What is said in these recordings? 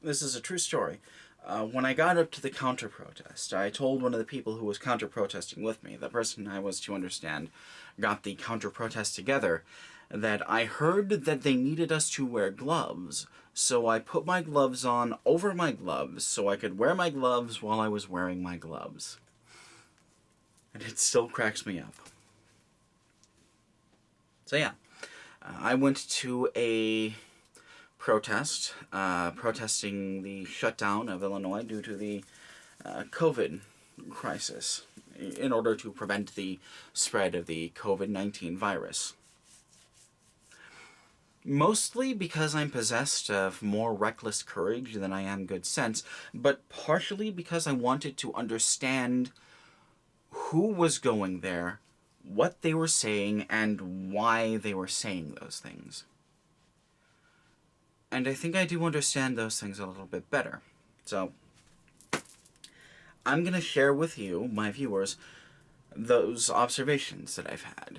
This is a true story. When I got up to the counter-protest, I told one of the people who was counter-protesting with me, the person I was to understand got the counter-protest together, that I heard that they needed us to wear gloves, so I put my gloves on over my gloves so I could wear my gloves while I was wearing my gloves. And it still cracks me up. So yeah, I went to a protest, protesting the shutdown of Illinois due to the COVID crisis in order to prevent the spread of the COVID-19 virus. Mostly because I'm possessed of more reckless courage than I am good sense, but partially because I wanted to understand who was going there, what they were saying, and why they were saying those things. And I think I do understand those things a little bit better. So, I'm going to share with you, my viewers, those observations that I've had.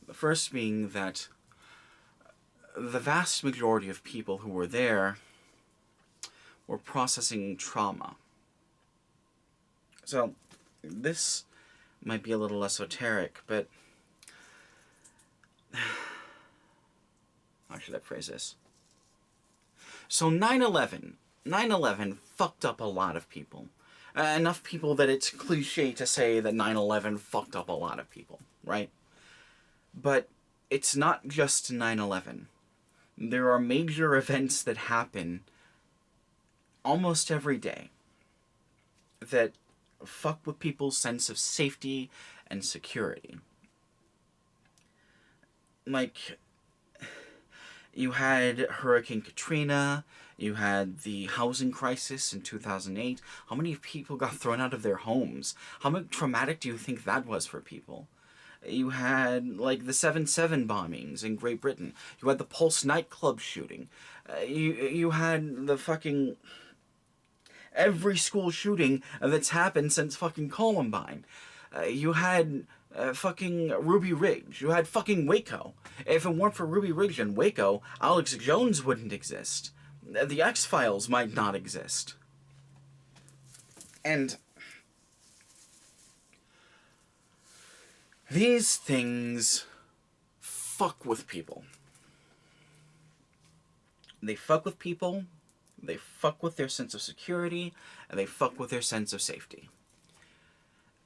The first being that the vast majority of people who were there were processing trauma. So, this might be a little esoteric, but how should I phrase this? So 9/11 fucked up a lot of people. Enough people that it's cliche to say that 9/11 fucked up a lot of people, right? But it's not just 9/11. There are major events that happen almost every day that fuck with people's sense of safety and security. Like, you had Hurricane Katrina, you had the housing crisis in 2008. How many people got thrown out of their homes? How much traumatic do you think that was for people? You had, like, the 7/7 bombings in Great Britain. You had the Pulse nightclub shooting. You had the fucking... every school shooting that's happened since fucking Columbine. You had fucking Ruby Ridge. You had fucking Waco. If it weren't for Ruby Ridge and Waco, Alex Jones wouldn't exist. The X-Files might not exist. And these things fuck with people. They fuck with people, they fuck with their sense of security, and they fuck with their sense of safety.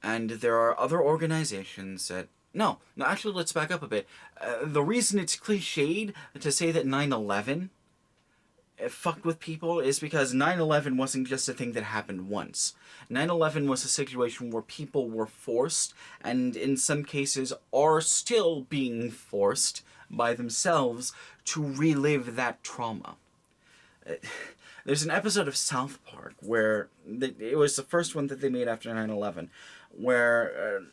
And there are other organizations that... No, actually, let's back up a bit. The reason it's cliched to say that 9/11 fucked with people is because 9/11 wasn't just a thing that happened once. 9/11 was a situation where people were forced, and in some cases are still being forced by themselves to relive that trauma. There's an episode of South Park where it was the first one that they made after 9/11, where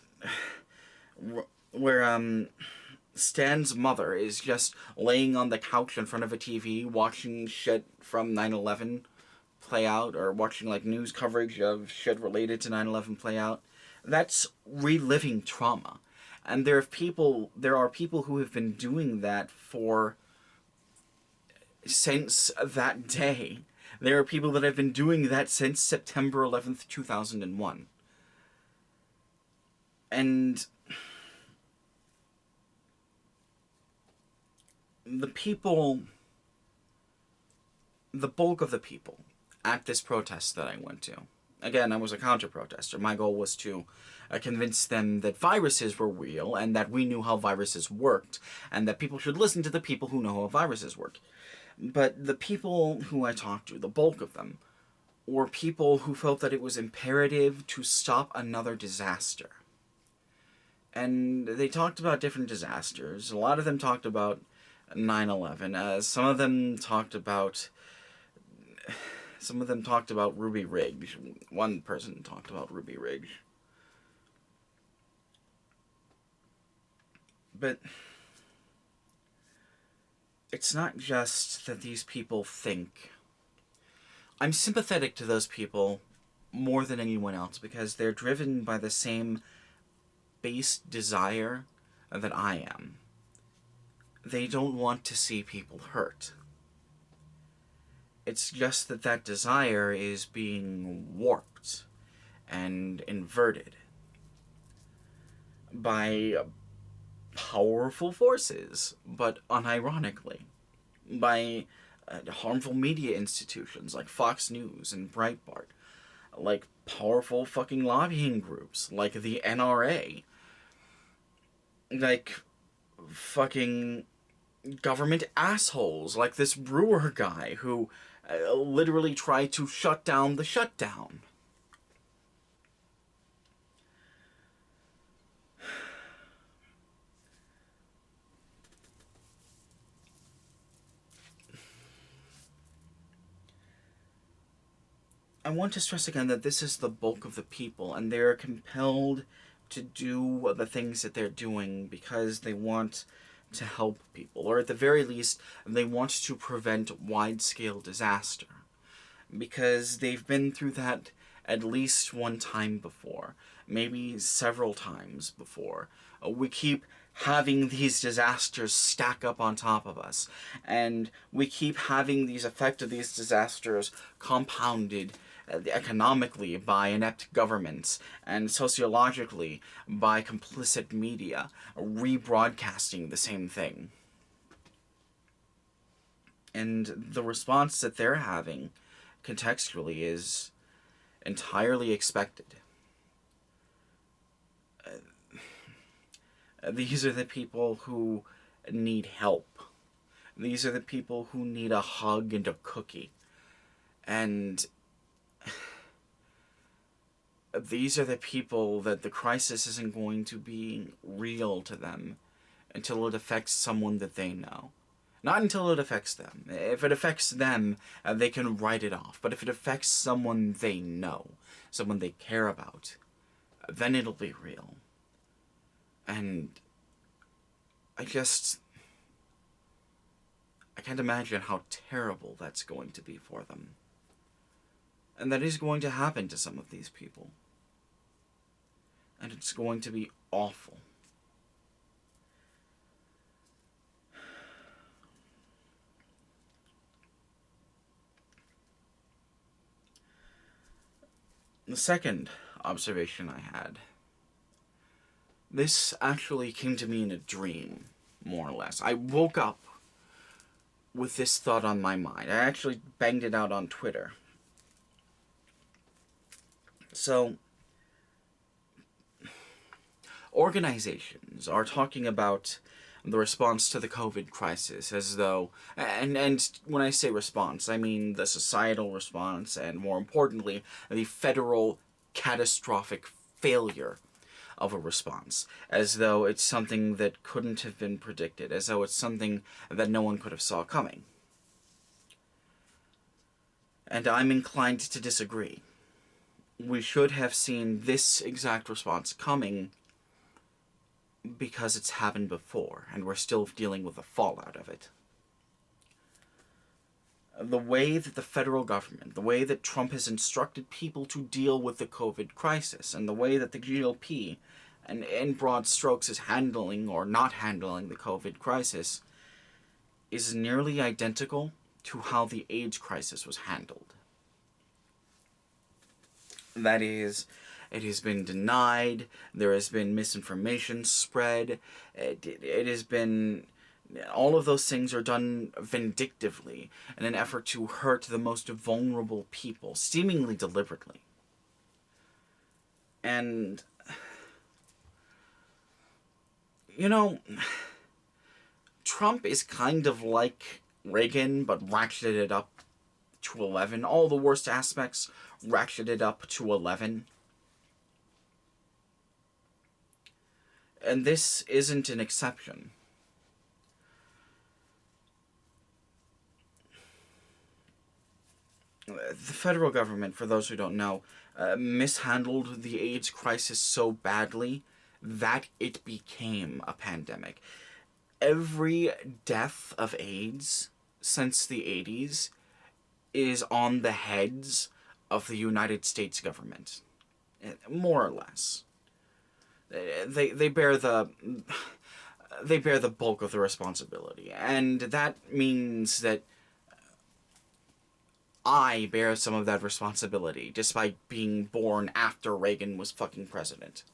Stan's mother is just laying on the couch in front of a TV watching shit from 9/11 play out, or watching like news coverage of shit related to 9/11 play out. That's reliving trauma. And there are people who have been doing that since that day. There are people that have been doing that since September 11th, 2001. And the bulk of the people at this protest that I went to, again, I was a counter-protester. My goal was to convince them that viruses were real, and that we knew how viruses worked, and that people should listen to the people who know how viruses work. But the people who I talked to, the bulk of them, were people who felt that it was imperative to stop another disaster. And they talked about different disasters. A lot of them talked about 9/11. Some of them talked about Ruby Ridge. One person talked about Ruby Ridge. But it's not just that these people think. I'm sympathetic to those people more than anyone else because they're driven by the same base desire that I am. They don't want to see people hurt. It's just that that desire is being warped and inverted by powerful forces, but unironically, by harmful media institutions like Fox News and Breitbart, like powerful fucking lobbying groups like the NRA, like fucking government assholes like this Brewer guy who literally tried to shut down the shutdown. I want to stress again that this is the bulk of the people, and they're compelled to do the things that they're doing because they want to help people, or at the very least, they want to prevent wide-scale disaster. Because they've been through that at least one time before, maybe several times before. We keep having these disasters stack up on top of us, and we keep having these effect of these disasters compounded economically by inept governments, and sociologically by complicit media, rebroadcasting the same thing. And the response that they're having, contextually, is entirely expected. These are the people who need help. These are the people who need a hug and a cookie. And these are the people that the crisis isn't going to be real to them until it affects someone that they know. Not until it affects them. If it affects them, they can write it off. But if it affects someone they know, someone they care about, then it'll be real. And I can't imagine how terrible that's going to be for them. And that is going to happen to some of these people. And it's going to be awful. The second observation I had, this actually came to me in a dream, more or less. I woke up with this thought on my mind. I actually banged it out on Twitter. So, organizations are talking about the response to the COVID crisis as though, and when I say response, I mean the societal response, and more importantly, the federal catastrophic failure of a response, as though it's something that couldn't have been predicted, as though it's something that no one could have saw coming. And I'm inclined to disagree. We should have seen this exact response coming because it's happened before, and we're still dealing with the fallout of it. The way that the federal government, the way that Trump has instructed people to deal with the COVID crisis, and the way that the GOP, and in broad strokes, is handling or not handling the COVID crisis, is nearly identical to how the AIDS crisis was handled. That is, it has been denied, there has been misinformation spread, it has been... all of those things are done vindictively in an effort to hurt the most vulnerable people, seemingly deliberately. And, you know, Trump is kind of like Reagan, but ratcheted up to 11. All the worst aspects ratcheted up to 11. And this isn't an exception. The federal government, for those who don't know, mishandled the AIDS crisis so badly that it became a pandemic. Every death of AIDS since the 80s is on the heads of the United States government. More or less. They bear the bulk of the responsibility. And that means that I bear some of that responsibility, despite being born after Reagan was fucking president.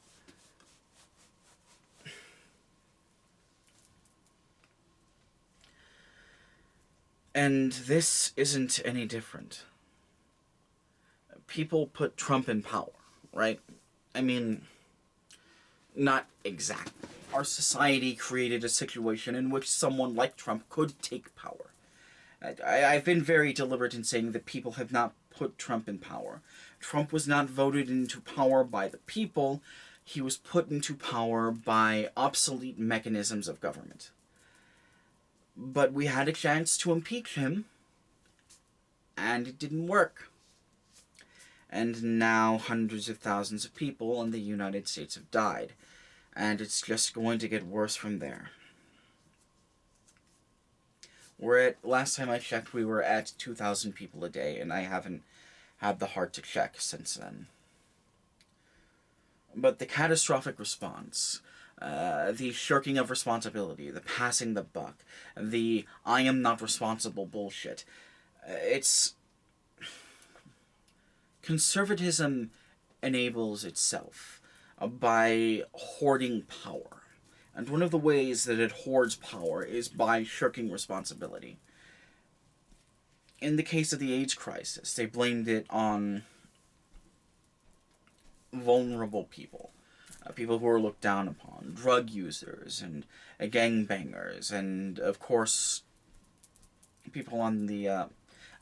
And this isn't any different. People put Trump in power, right? I mean, not exactly. Our society created a situation in which someone like Trump could take power. I've been very deliberate in saying that people have not put Trump in power. Trump was not voted into power by the people. He was put into power by obsolete mechanisms of government. But we had a chance to impeach him, and it didn't work. And now hundreds of thousands of people in the United States have died, and it's just going to get worse from there. Last time I checked, we were at 2,000 people a day, and I haven't had the heart to check since then. But the catastrophic response, the shirking of responsibility, the passing the buck, the I am not responsible bullshit, it's... Conservatism enables itself by hoarding power. And one of the ways that it hoards power is by shirking responsibility. In the case of the AIDS crisis, they blamed it on vulnerable people. People who were looked down upon. Drug users and gangbangers. And, of course, people on the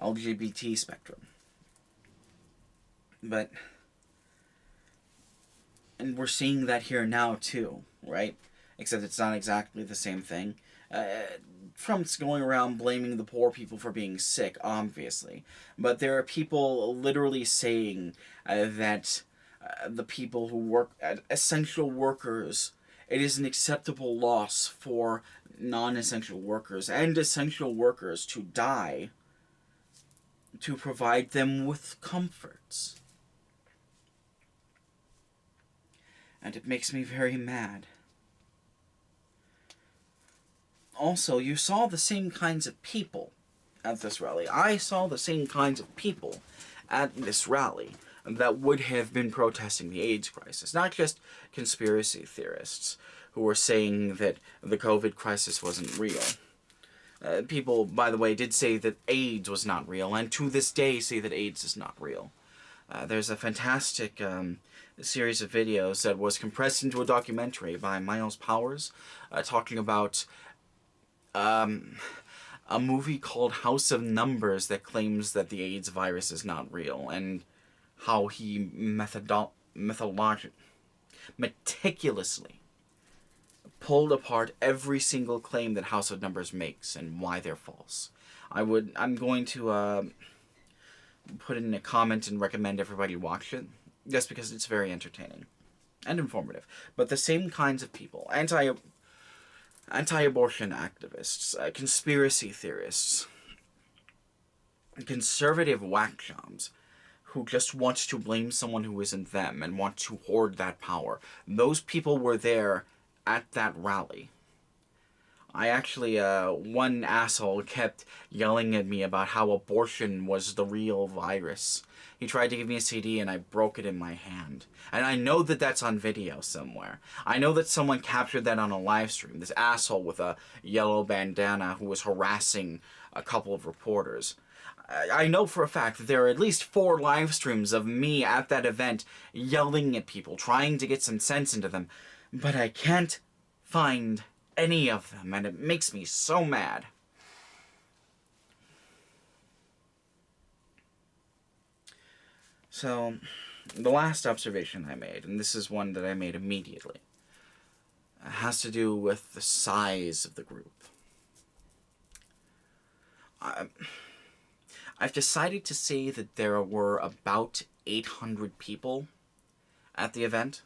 LGBT spectrum. But... And we're seeing that here now, too, right? Except it's not exactly the same thing. Trump's going around blaming the poor people for being sick, obviously. But there are people literally saying that the people who work, essential workers, it is an acceptable loss for non-essential workers and essential workers to die to provide them with comforts. And it makes me very mad. Also, you saw the same kinds of people at this rally. I saw the same kinds of people at this rally that would have been protesting the AIDS crisis. Not just conspiracy theorists who were saying that the COVID crisis wasn't real. People, by the way, did say that AIDS was not real, and to this day say that AIDS is not real. There's a fantastic series of videos that was compressed into a documentary by Miles Powers, talking about a movie called House of Numbers that claims that the AIDS virus is not real, and how he meticulously pulled apart every single claim that House of Numbers makes and why they're false. I'm going to put in a comment and recommend everybody watch it, just because it's very entertaining and informative. But the same kinds of people, anti-abortion activists, conspiracy theorists, conservative whack jobs who just want to blame someone who isn't them and want to hoard that power. Those people were there at that rally. I actually, one asshole kept yelling at me about how abortion was the real virus. He tried to give me a CD and I broke it in my hand. And I know that that's on video somewhere. I know that someone captured that on a live stream. This asshole with a yellow bandana who was harassing a couple of reporters. I know for a fact that there are at least 4 live streams of me at that event yelling at people, trying to get some sense into them. But I can't find any of them, and it makes me so mad. So, the last observation I made, and this is one that I made immediately, has to do with the size of the group. I've decided to say that there were about 800 people at the event.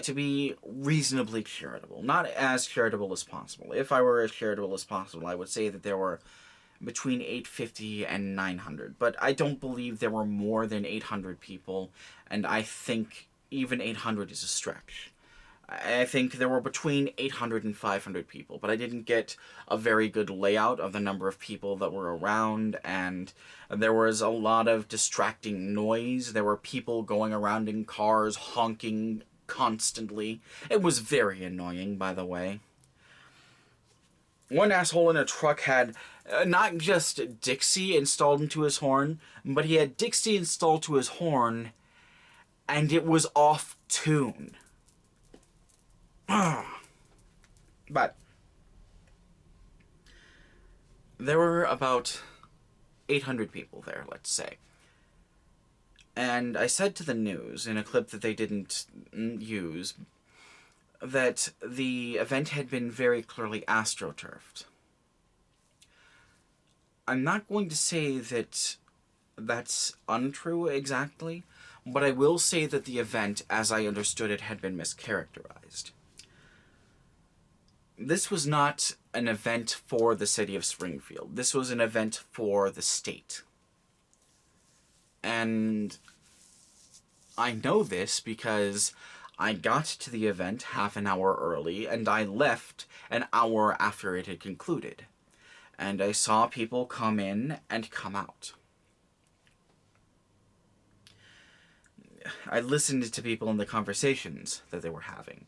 To be reasonably charitable. Not as charitable as possible. If I were as charitable as possible, I would say that there were between 850 and 900. But I don't believe there were more than 800 people, and I think even 800 is a stretch. I think there were between 800 and 500 people, but I didn't get a very good layout of the number of people that were around, and there was a lot of distracting noise. There were people going around in cars honking constantly. It was very annoying, by the way. One asshole in a truck had not just Dixie installed into his horn, but he had Dixie installed to his horn, and it was off tune. But there were about 800 people there, let's say. And I said to the news, in a clip that they didn't use, that the event had been very clearly astroturfed. I'm not going to say that that's untrue exactly, but I will say that the event, as I understood it, had been mischaracterized. This was not an event for the city of Springfield. This was an event for the state. And I know this because I got to the event half an hour early, and I left an hour after it had concluded. And I saw people come in and come out. I listened to people in the conversations that they were having.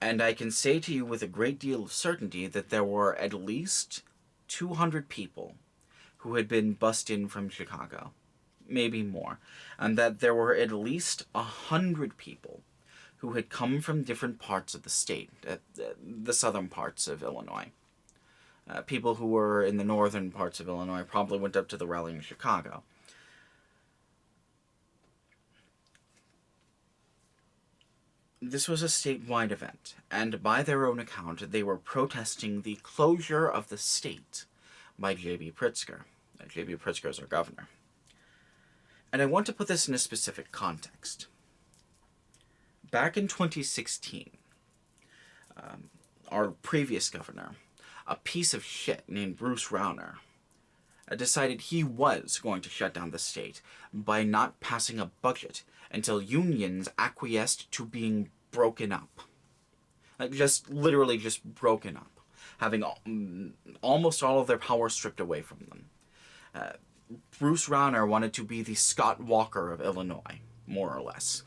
And I can say to you with a great deal of certainty that there were at least 200 people who had been bussed in from Chicago. Maybe more. And that there were at least 100 people who had come from different parts of the state, the southern parts of Illinois. People who were in the northern parts of Illinois probably went up to the rally in Chicago. This was a statewide event, and by their own account, they were protesting the closure of the state by J.B. Pritzker. J.B. Pritzker is our governor. And I want to put this in a specific context. Back in 2016, our previous governor, a piece of shit named Bruce Rauner, decided he was going to shut down the state by not passing a budget until unions acquiesced to being broken up. Like, literally just broken up. Having almost all of their power stripped away from them. Bruce Rauner wanted to be the Scott Walker of Illinois, more or less.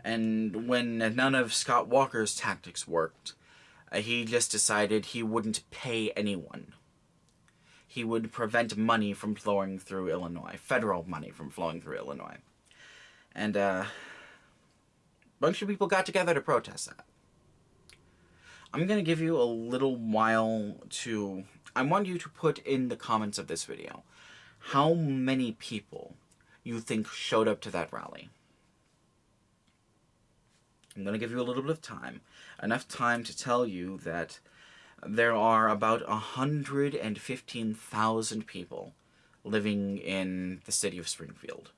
And when none of Scott Walker's tactics worked, he just decided he wouldn't pay anyone. He would prevent money from flowing through Illinois, federal money from flowing through Illinois. And a bunch of people got together to protest that. I'm going to give you a little while to... I want you to put in the comments of this video how many people you think showed up to that rally. I'm going to give you a little bit of time. Enough time to tell you that there are about 115,000 people living in the city of Springfield,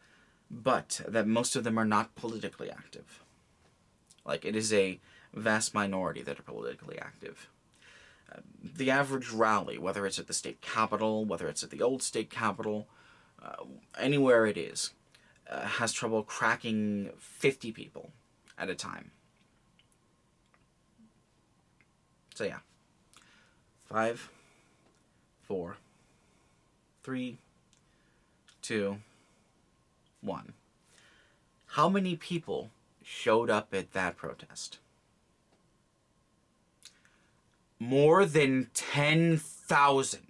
but that most of them are not politically active. Like, it is a vast minority that are politically active. The average rally, whether it's at the state capitol, whether it's at the old state capitol, anywhere it is, has trouble cracking 50 people at a time. So yeah. 5, 4, 3, 2, 1. How many people showed up at that protest? More than 10,000.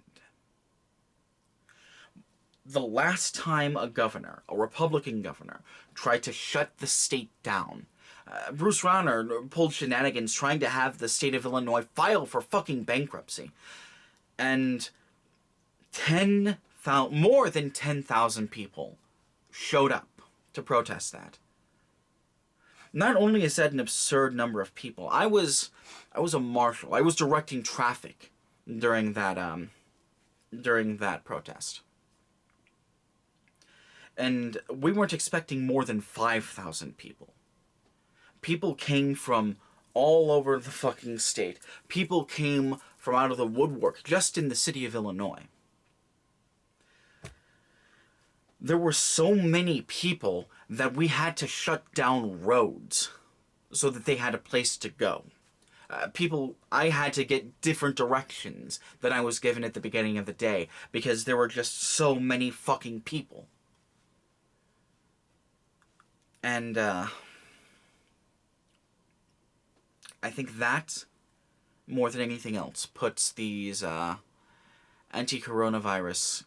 The last time a governor, a Republican governor, tried to shut the state down, Bruce Rauner pulled shenanigans trying to have the state of Illinois file for fucking bankruptcy. And more than 10,000 people showed up to protest that. Not only is that an absurd number of people, I was a marshal. I was directing traffic during that protest. And we weren't expecting more than 5,000 people. People came from all over the fucking state. People came from out of the woodwork just in the city of Illinois. there were so many people that we had to shut down roads so that they had a place to go. I had to get different directions than I was given at the beginning of the day because there were just so many fucking people. And, I think that, more than anything else, puts these, anti-coronavirus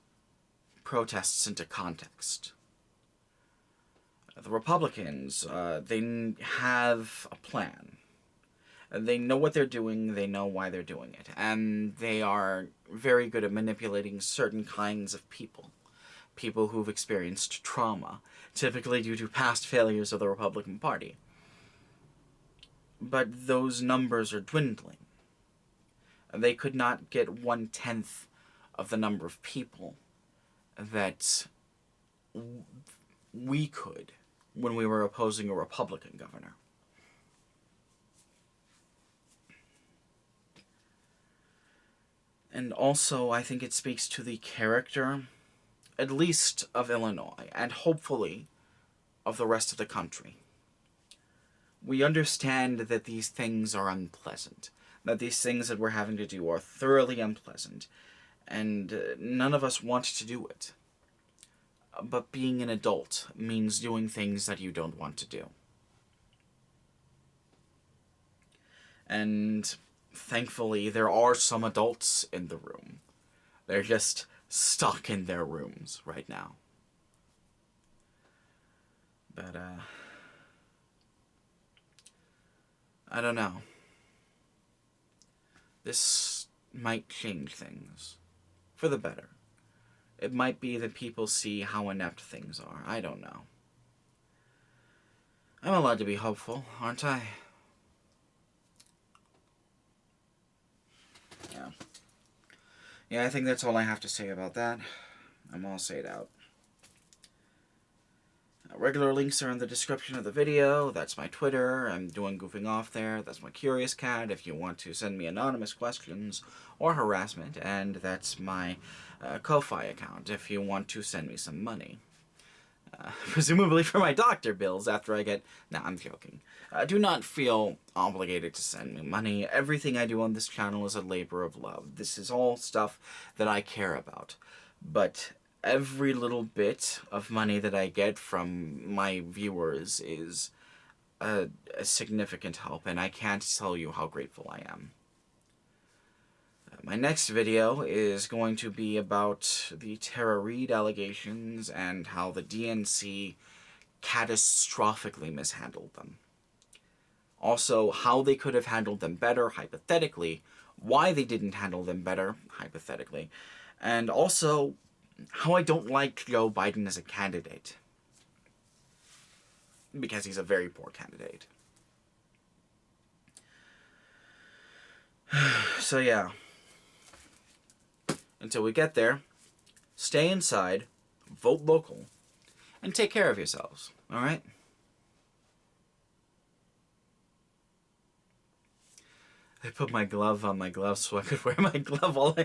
protests into context. The Republicans, they have a plan. They know what they're doing, they know why they're doing it, and they are very good at manipulating certain kinds of people. People who've experienced trauma, typically due to past failures of the Republican Party. But those numbers are dwindling. They could not get 1/10 of the number of people that we could when we were opposing a Republican governor. And also, I think it speaks to the character, at least of Illinois, and hopefully of the rest of the country. We understand that these things are unpleasant, that these things that we're having to do are thoroughly unpleasant, and none of us want to do it. But being an adult means doing things that you don't want to do. And thankfully, there are some adults in the room. They're just stuck in their rooms right now. But, I don't know. This might change things. For the better. It might be that people see how inept things are. I don't know. I'm allowed to be hopeful, aren't I? Yeah, I think that's all I have to say about that. I'm all said out. Regular links are in the description of the video. That's my Twitter. I'm doing goofing off there. That's my Curious Cat if you want to send me anonymous questions or harassment. And that's my Ko-Fi account if you want to send me some money. Presumably for my doctor bills after I get... Nah, I'm joking. Do not feel obligated to send me money. Everything I do on this channel is a labor of love. This is all stuff that I care about. But every little bit of money that I get from my viewers is a significant help, and I can't tell you how grateful I am. My next video is going to be about the Tara Reade allegations and how the DNC catastrophically mishandled them. Also, how they could have handled them better, hypothetically, why they didn't handle them better, hypothetically, and also how I don't like Joe Biden as a candidate. Because he's a very poor candidate. So yeah. Until we get there, stay inside, vote local, and take care of yourselves, alright? I put my glove on my glove so I could wear my glove all